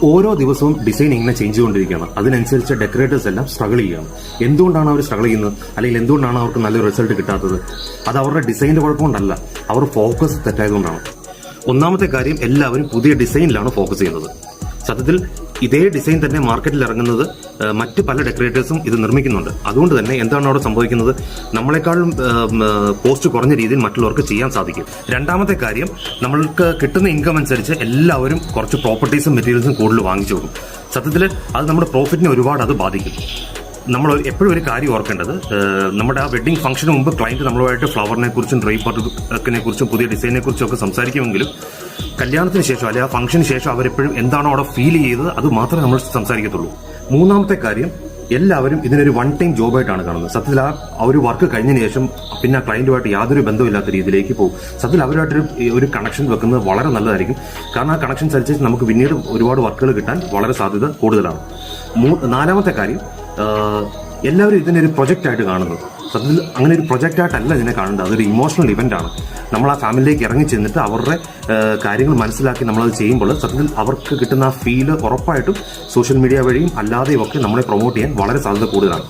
ഓരോ ദിവസവും ഡിസൈൻ ഇങ്ങനെ ചേഞ്ച് ചെയ്തുകൊണ്ടിരിക്കുകയാണ്. അതിനനുസരിച്ച് ഡെക്കറേറ്റേഴ്സ് എല്ലാം സ്ട്രഗിൾ ചെയ്യുകയാണ്. എന്തുകൊണ്ടാണ് അവർ സ്ട്രഗിൾ ചെയ്യുന്നത്, അല്ലെങ്കിൽ എന്തുകൊണ്ടാണ് അവർക്ക് നല്ലൊരു റിസൾട്ട് കിട്ടാത്തത്? അത് അവരുടെ ഡിസൈനിന്റെ കുഴപ്പമുണ്ടല്ല, അവർ ഫോക്കസ് തെറ്റായതുകൊണ്ടാണ്. ഒന്നാമത്തെ കാര്യം, എല്ലാവരും പുതിയ ഡിസൈനിലാണ് ഫോക്കസ് ചെയ്യുന്നത്. സത്യത്തിൽ ഇതേ ഡിസൈൻ തന്നെ മാർക്കറ്റിൽ ഇറങ്ങുന്നത് മറ്റ് പല ഡെക്കറേറ്റേഴ്സും ഇത് നിർമ്മിക്കുന്നുണ്ട്. അതുകൊണ്ട് തന്നെ എന്താണ് അവിടെ സംഭവിക്കുന്നത്, നമ്മളെക്കാളും കോസ്റ്റ് കുറഞ്ഞ രീതിയിൽ മറ്റുള്ളവർക്ക് ചെയ്യാൻ സാധിക്കും. രണ്ടാമത്തെ കാര്യം, നമ്മൾക്ക് കിട്ടുന്ന ഇൻകം അനുസരിച്ച് എല്ലാവരും കുറച്ച് പ്രോപ്പർട്ടീസും മെറ്റീരിയൽസും കൂടുതൽ വാങ്ങിച്ചു കൊടുക്കും. സത്യത്തിൽ അത് നമ്മുടെ പ്രോഫിറ്റിനെ ഒരുപാട് അത് ബാധിക്കും. നമ്മൾ എപ്പോഴും ഒരു കാര്യം ഓർക്കേണ്ടത്, നമ്മുടെ ആ വെഡിങ് ഫംഗ്ഷന് മുമ്പ് ക്ലയന്റ് നമ്മളുമായിട്ട് ഫ്ലവറിനെ കുറിച്ചും ഡ്രൈപ്പറിനെ കുറിച്ചും പുതിയ ഡിസൈനെ കുറിച്ചും ഒക്കെ സംസാരിക്കുമെങ്കിലും കല്യാണത്തിന് ശേഷം അല്ലെങ്കിൽ ആ ഫംഗ്ഷന് ശേഷം അവരെപ്പോഴും എന്താണോ അവിടെ ഫീൽ ചെയ്തത് അത് മാത്രമേ നമ്മൾ സംസാരിക്കത്തുള്ളൂ. മൂന്നാമത്തെ കാര്യം, എല്ലാവരും ഇതിനൊരു വൺ ടൈം ജോബായിട്ടാണ് കാണുന്നത്. സത്യത്തിൽ ആ ഒരു വർക്ക് കഴിഞ്ഞതിന് ശേഷം പിന്നെ ആ ക്ലയന്റുമായിട്ട് യാതൊരു ബന്ധമില്ലാത്ത രീതിയിലേക്ക് പോകും. സത്യത്തിൽ അവരുമായിട്ടൊരു കണക്ഷൻ വെക്കുന്നത് വളരെ നല്ലതായിരിക്കും. കാരണം ആ കണക്ഷൻസ് അനുസരിച്ച് നമുക്ക് പിന്നീട് ഒരുപാട് വർക്കുകൾ കിട്ടാൻ വളരെ സാധ്യത കൂടുതലാണ്. നാലാമത്തെ കാര്യം, എല്ലാവരും ഇതിനൊരു പ്രൊജക്റ്റ് ആയിട്ട് കാണുന്നു. സത്യത്തിൽ അങ്ങനെ ഒരു പ്രൊജക്റ്റ് ആയിട്ടല്ല ഇതിനെ കാണേണ്ടത്, അതൊരു ഇമോഷണൽ ഇവന്റ് ആണ്. നമ്മൾ ആ ഫാമിലിയിലേക്ക് ഇറങ്ങി ചെന്നിട്ട് അവരുടെ കാര്യങ്ങൾ മനസ്സിലാക്കി നമ്മളത് ചെയ്യുമ്പോൾ സത്യത്തിൽ അവർക്ക് കിട്ടുന്ന ആ ഫീല് ഉറപ്പായിട്ടും സോഷ്യൽ മീഡിയ വഴിയും അല്ലാതെയും ഒക്കെ നമ്മളെ പ്രൊമോട്ട് ചെയ്യാൻ വളരെ സാധ്യത കൂടുതലാണ്.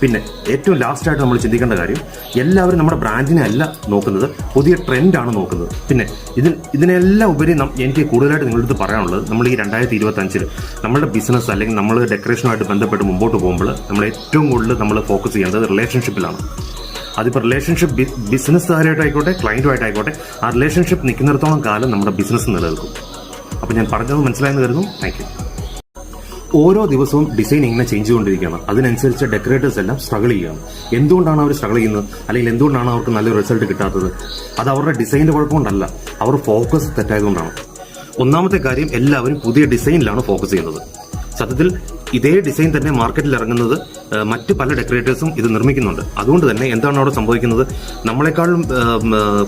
പിന്നെ ഏറ്റവും ലാസ്റ്റായിട്ട് നമ്മൾ ചിന്തിക്കേണ്ട കാര്യം, എല്ലാവരും നമ്മുടെ ബ്രാൻഡിനെ അല്ല നോക്കുന്നത്, പുതിയ ട്രെൻഡാണ് നോക്കുന്നത്. പിന്നെ ഇതിനെല്ലാം ഉപരി എനിക്ക് കൂടുതലായിട്ട് നിങ്ങളുടെ അടുത്ത് പറയാനുള്ളത്, നമ്മൾ ഈ 2025 നമ്മുടെ ബിസിനസ് അല്ലെങ്കിൽ നമ്മൾ ഡെക്കറേഷനുമായിട്ട് ബന്ധപ്പെട്ട് മുമ്പോട്ട് പോകുമ്പോൾ നമ്മൾ ഏറ്റവും കൂടുതൽ നമ്മൾ ഫോക്കസ് ചെയ്യേണ്ടത് റിലേഷൻഷിപ്പിലാണ്. അതിപ്പോൾ റിലേഷൻഷിപ്പ് ബിസിനസ്സുകാരായിട്ടായിക്കോട്ടെ ക്ലയന്റുമായിട്ടായിക്കോട്ടെ, ആ റിലേഷൻഷിപ്പ് നിൽക്കുന്നിടത്തോളം കാലം നമ്മുടെ ബിസിനസ് നിലനിൽക്കും. അപ്പോൾ ഞാൻ പറഞ്ഞത് മനസ്സിലായെന്ന് കരുതുന്നു. Thank you. ഓരോ ദിവസവും ഡിസൈൻ ഇങ്ങനെ ചേഞ്ച് ചെയ്തുകൊണ്ടിരിക്കുകയാണ്. അതിനനുസരിച്ച് ഡെക്കറേറ്റേഴ്സ് എല്ലാം സ്ട്രഗിൾ ചെയ്യുകയാണ്. എന്തുകൊണ്ടാണ് അവർ സ്ട്രഗിൾ ചെയ്യുന്നത്, അല്ലെങ്കിൽ എന്തുകൊണ്ടാണ് അവർക്ക് നല്ലൊരു റിസൾട്ട് കിട്ടാത്തത്? അത് അവരുടെ ഡിസൈനിന്റെ കുഴപ്പമുണ്ടല്ല, അവർ ഫോക്കസ് തെറ്റായതുകൊണ്ടാണ്. ഒന്നാമത്തെ കാര്യം, എല്ലാവരും പുതിയ ഡിസൈനിലാണ് ഫോക്കസ് ചെയ്യുന്നത്. സത്യത്തിൽ ഇതേ ഡിസൈൻ തന്നെ മാർക്കറ്റിൽ ഇറങ്ങുന്നത് മറ്റ് പല ഡെക്കറേറ്റേഴ്സും ഇത് നിർമ്മിക്കുന്നുണ്ട്. അതുകൊണ്ട് തന്നെ എന്താണ് അവിടെ സംഭവിക്കുന്നത്, നമ്മളെക്കാളും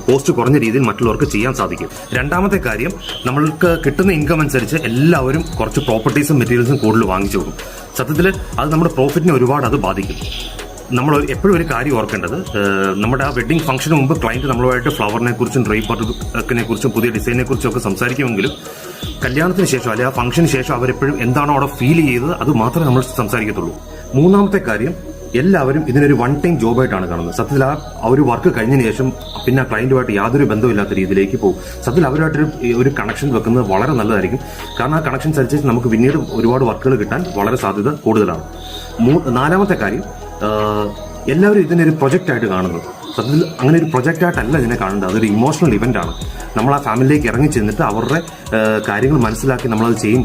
കോസ്റ്റ് കുറഞ്ഞ രീതിയിൽ മറ്റുള്ളവർക്ക് ചെയ്യാൻ സാധിക്കും. രണ്ടാമത്തെ കാര്യം, നമ്മൾക്ക് കിട്ടുന്ന ഇൻകം അനുസരിച്ച് എല്ലാവരും കുറച്ച് പ്രോപ്പർട്ടീസും മെറ്റീരിയൽസും കൂടുതൽ വാങ്ങിച്ചു കൊടുക്കും. സത്യത്തിൽ അത് നമ്മുടെ പ്രോഫിറ്റിനെ ഒരുപാട് അത് ബാധിക്കും. നമ്മൾ എപ്പോഴും ഒരു കാര്യം ഓർക്കേണ്ടത്, നമ്മുടെ ആ വെഡിങ് ഫംഗ്ഷന് മുമ്പ് ക്ലയന്റ് നമ്മളുമായിട്ട് ഫ്ലവറിനെ കുറിച്ചും ഡ്രൈപ്പറിനെ കുറിച്ചും പുതിയ ഡിസൈനെ കുറിച്ചും ഒക്കെ സംസാരിക്കുമെങ്കിലും കല്യാണത്തിന് ശേഷം അല്ലെങ്കിൽ ആ ഫംഗ്ഷന് ശേഷം അവരെപ്പോഴും എന്താണോ അവിടെ ഫീൽ ചെയ്തത് അത് മാത്രമേ നമ്മൾ സംസാരിക്കത്തുള്ളൂ. മൂന്നാമത്തെ കാര്യം, എല്ലാവരും ഇതിനൊരു വൺ ടൈം ജോബായിട്ടാണ് കാണുന്നത്. സത്യത്തിൽ ആ ഒരു വർക്ക് കഴിഞ്ഞതിന് ശേഷം പിന്നെ ആ ക്ലയന്റുമായിട്ട് യാതൊരു ബന്ധമില്ലാത്ത രീതിയിലേക്ക് പോകും. സത്യത്തിൽ അവരുമായിട്ടൊരു കണക്ഷൻ വെക്കുന്നത് വളരെ നല്ലതായിരിക്കും. കാരണം ആ കണക്ഷൻസ് അനുസരിച്ച് നമുക്ക് പിന്നീട് ഒരുപാട് വർക്കുകൾ കിട്ടാൻ വളരെ സാധ്യത കൂടുതലാണ്. നാലാമത്തെ കാര്യം, എല്ലാവരും ഇതിനൊരു പ്രൊജക്റ്റ് ആയിട്ട് കാണുന്നു. സത്യത്തിൽ അങ്ങനെ ഒരു പ്രൊജക്റ്റ് ആയിട്ടല്ല ഇതിനെ കാണേണ്ടത്, അതൊരു ഇമോഷണൽ ഇവന്റ് ആണ്. നമ്മൾ ആ ഫാമിലിയിലേക്ക് ഇറങ്ങി ചെന്നിട്ട് അവരുടെ കാര്യങ്ങൾ മനസ്സിലാക്കി നമ്മളത് ചെയ്യുമ്പോൾ